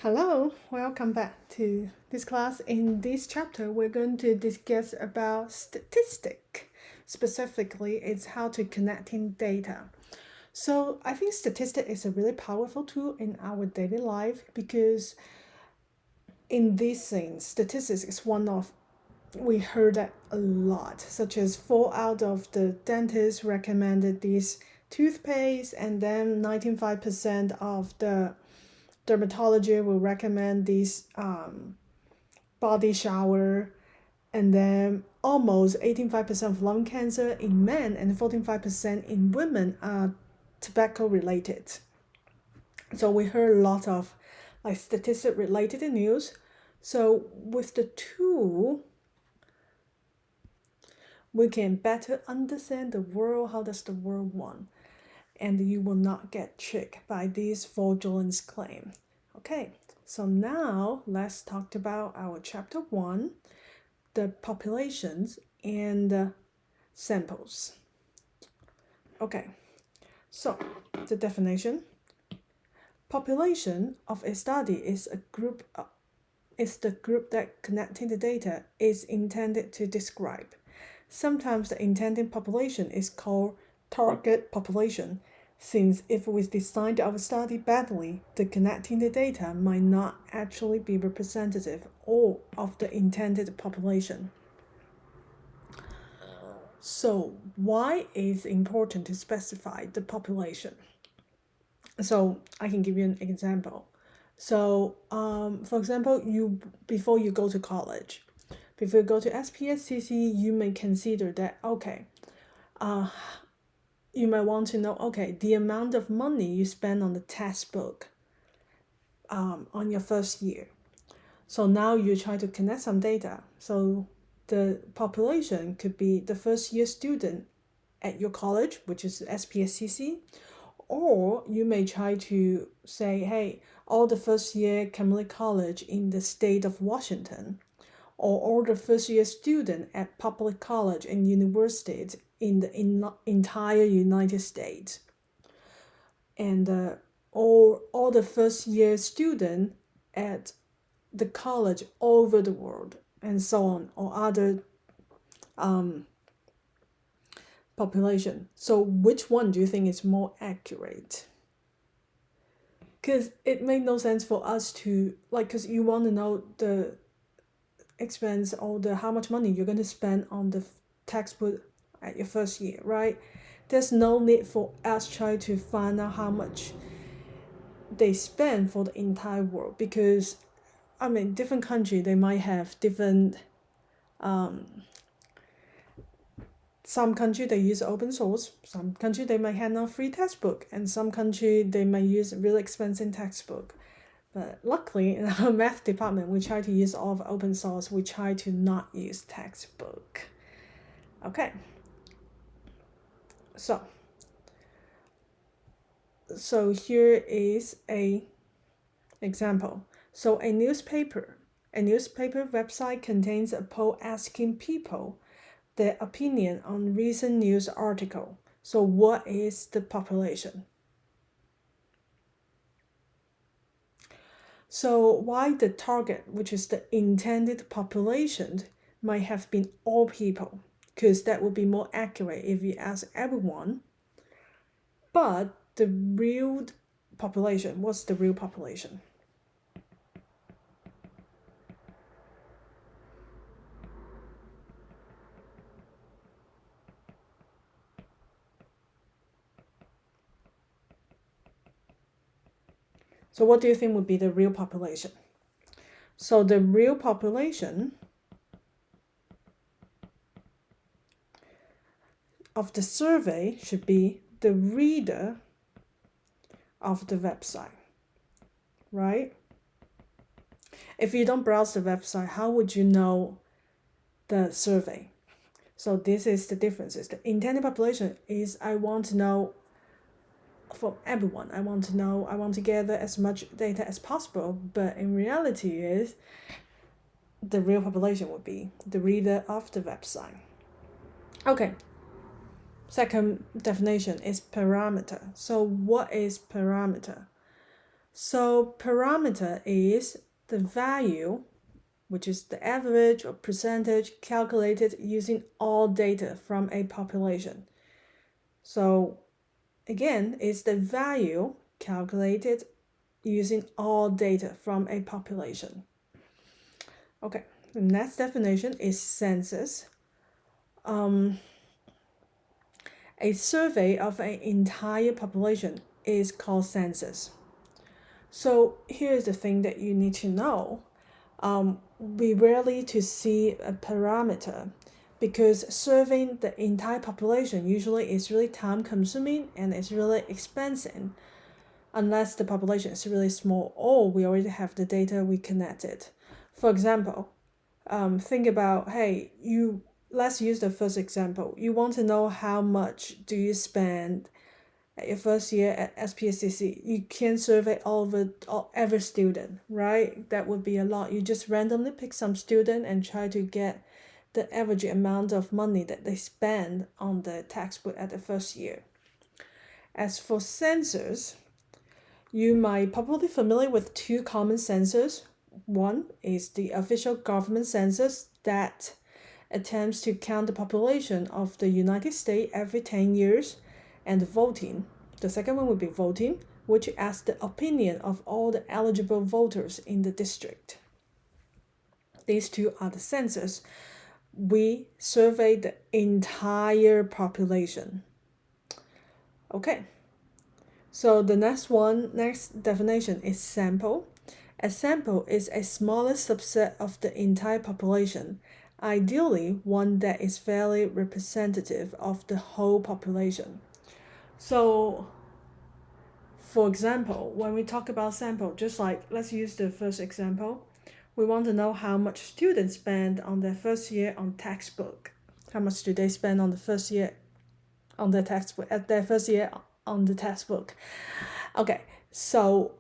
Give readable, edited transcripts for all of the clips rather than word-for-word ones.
Hello, welcome back to this class. In this chapter, we're going to discuss about statistic. Specifically, it's how to connecting data. So I think statistic is a really powerful tool in our daily life because in these things, statistics is one of we heard that a lot, such as 4 out of the dentists recommended this toothpaste, and then 95% of the dermatology will recommend this body shower, and then almost 18.5% of lung cancer in men and 14.5% in women are tobacco related. So we heard a lot of like statistic related news. So with the tool, we can better understand the world, how does the world want, and you will not get tricked by this fraudulent claim. Okay, so now let's talk about our chapter 1, the populations and samples. Okay, so the definition. Population of a study is the group that connecting the data is intended to describe. Sometimes the intended population is called target population, since if we designed our study badly, the connecting the data might not actually be representative of the intended population. So why is it important to specify the population? So I can give you an example. So for example, before you go to college, before you go to SPSCC, you may consider that, okay, you might want to know, okay, the amount of money you spend on the textbook on your first year. So now you try to connect some data. So the population could be the first year student at your college, which is SPSCC, or you may try to say, hey, all the first year community college in the state of Washington, or all the first year student at public college and universities in the entire United States, and or all the first year student at the college all over the world, and so on, or other population. So which one do you think is more accurate? Because it made no sense for us to because you want to know the expense or the how much money you're going to spend on the textbook at your first year, right? There's no need for us try to find out how much they spend for the entire world, because different country they might have different some country they use open source, some country they might have no free textbook, and some country they might use really expensive textbook. But luckily in our math department we try to use all of open source. We try to not use textbook. Okay, so here is a example. So a newspaper website contains a poll asking people their opinion on recent news article. So what is the population? So why the target, which is the intended population, might have been all people, because that would be more accurate if you ask everyone. But the real population, what's the real population? So what do you think would be the real population? So the real population of the survey should be the reader of the website, right? If you don't browse the website, how would you know the survey? So this is the differences. The intended population is I want to know from everyone. I want to gather as much data as possible, but in reality is the real population would be the reader of the website. Okay. Second definition is parameter. So what is parameter? So parameter is the value, which is the average or percentage calculated using all data from a population. So again, it's the value calculated using all data from a population. Okay, the next definition is census. A survey of an entire population is called census. So here's the thing that you need to know. We rarely to see a parameter because surveying the entire population usually is really time consuming and it's really expensive unless the population is really small or we already have the data we connected. For example, think about, hey, let's use the first example. You want to know how much do you spend at your first year at SPSCC. You can't survey every student, right? That would be a lot. You just randomly pick some student and try to get the average amount of money that they spend on the textbook at the first year. As for census, you might probably familiar with two common census. One is the official government census that attempts to count the population of the United States every 10 years, and voting. The second one would be voting, which asks the opinion of all the eligible voters in the district. These two are the census. We survey the entire population. Okay. So the next definition is sample. A sample is a smaller subset of the entire population, ideally one that is fairly representative of the whole population. So, for example, when we talk about sample, just like let's use the first example, we want to know how much students spend on their first year on textbook. How much do they spend on the first year on their textbook at their first year on the textbook? Okay, so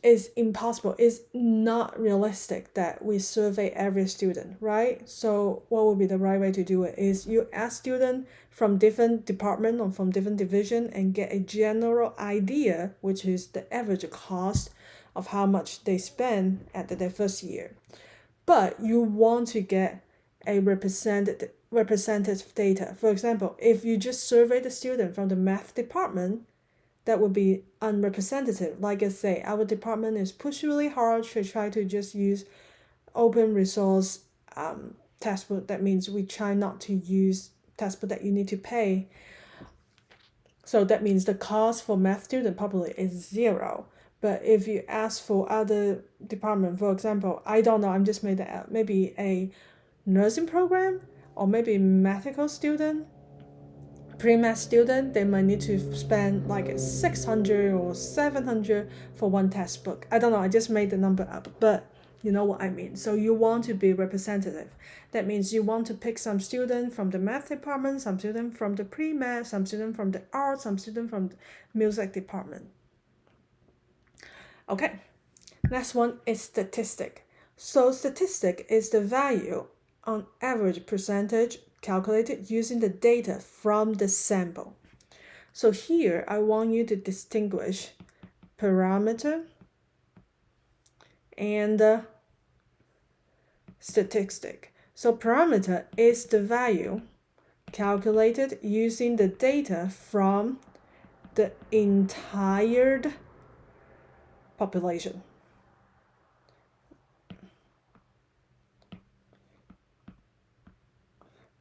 it's impossible. It's not realistic that we survey every student, right? So what would be the right way to do it is you ask students from different department or from different division and get a general idea, which is the average cost of how much they spend at their first year. But you want to get a representative data. For example, if you just survey the student from the math department, that would be unrepresentative. Like I say, our department is pushing really hard to try to just use open resource textbook. That means we try not to use textbook that you need to pay. So that means the cost for math student probably is zero. But if you ask for other department, for example, I don't know, I'm just made that up, maybe a nursing program or maybe medical student, pre-med student, they might need to spend like 600 or 700 for one textbook. I don't know, I just made the number up, but you know what I mean. So you want to be representative. That means you want to pick some student from the math department, some student from the pre-med, some student from the art, some student from the music department. Okay, next one is statistic. So statistic is the value on average percentage calculated using the data from the sample. So here I want you to distinguish parameter and statistic. So parameter is the value calculated using the data from the entire population.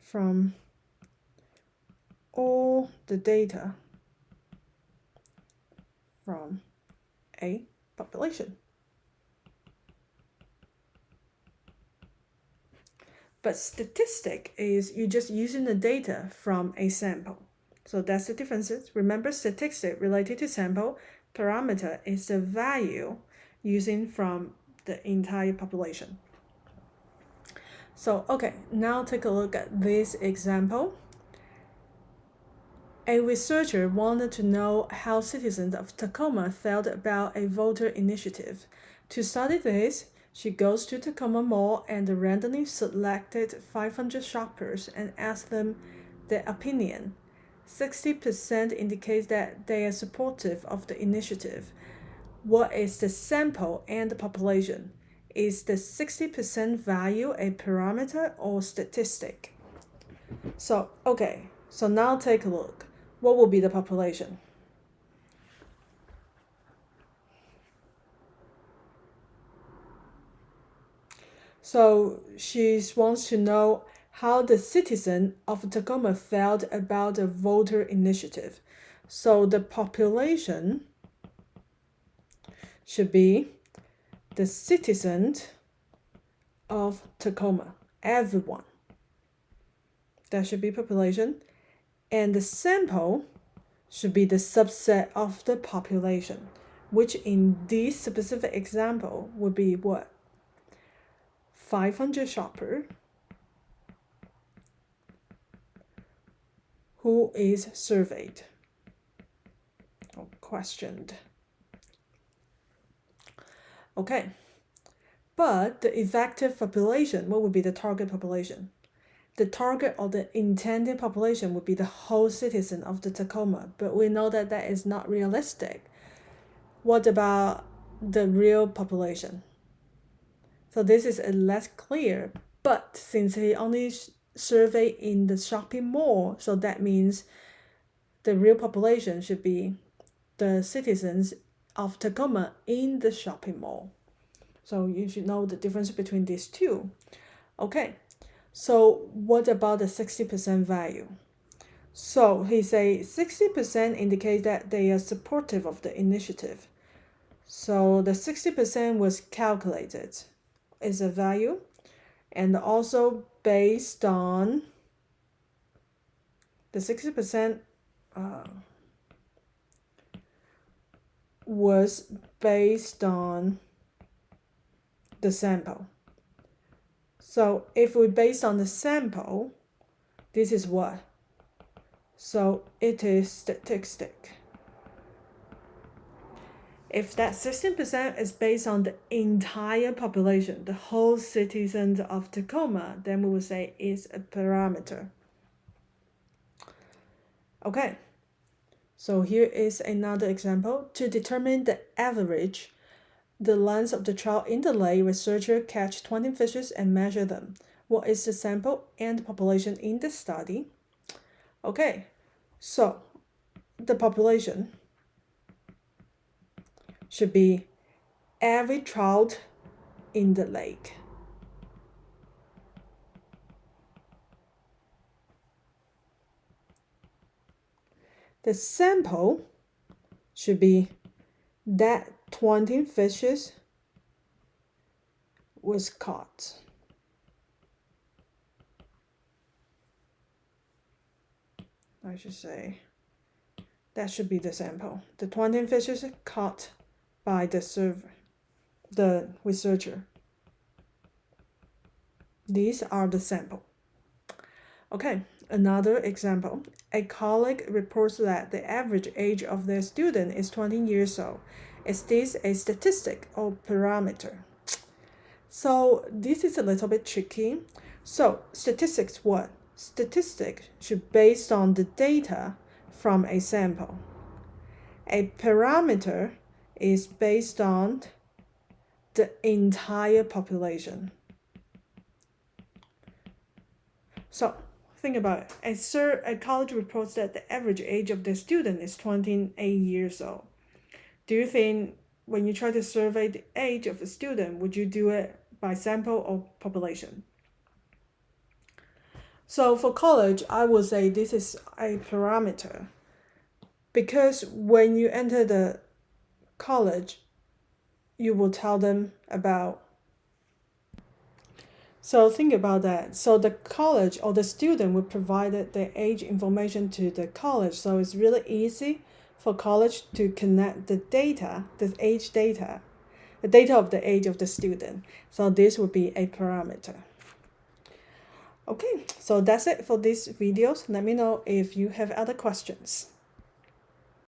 From all the data from a population. But statistic is you just using the data from a sample. So that's the differences. Remember, statistic related to sample, parameter is the value using from the entire population. So, okay, now take a look at this example. A researcher wanted to know how citizens of Tacoma felt about a voter initiative. To study this, she goes to Tacoma Mall and randomly selected 500 shoppers and asked them their opinion. 60% indicate that they are supportive of the initiative. what is the sample and the population? Is the 60% value a parameter or statistic? So, okay, so now take a look. What will be the population? So she wants to know how the citizen of Tacoma felt about the voter initiative. So the population should be the citizens of Tacoma, everyone. That should be population. And the sample should be the subset of the population, which in this specific example would be what? 500 shopper who is surveyed or questioned. Okay, but the effective population, what would be the target population? The target or the intended population would be the whole citizen of the Tacoma, but we know that that is not realistic. What about the real population? So this is less clear, but since he only surveyed in the shopping mall, so that means the real population should be the citizens of Tacoma in the shopping mall. So you should know the difference between these two. Okay, so what about the 60% value? So he say 60% indicates that they are supportive of the initiative. So the 60% was calculated as a value and also based on the 60% was based on the sample. So if we based on the sample, this is what? So it is statistic. If that 16% is based on the entire population, the whole citizens of Tacoma, then we will say it's a parameter. Okay, so here is another example. To determine the average, the length of the trout in the lake, researchers catch 20 fishes and measure them. What is the sample and population in the study? Okay, so the population should be every trout in the lake. The sample should be that 20 fishes was caught. I should say that should be the sample. The 20 fishes caught by the researcher. These are the sample. Okay, another example. A colleague reports that the average age of their student is 20 years old. Is this a statistic or parameter? So this is a little bit tricky. So statistics what? Statistics should be based on the data from a sample. A parameter is based on the entire population. So think about it. A college reports that the average age of the student is 28 years old. Do you think when you try to survey the age of a student, would you do it by sample or population? So for college, I would say this is a parameter because when you enter the college, you will tell them about. So think about that. So the college or the student will provide the age information to the college. So it's really easy for college to connect the data, the age data, the data of the age of the student. So this would be a parameter. Okay, so that's it for these videos. Let me know if you have other questions.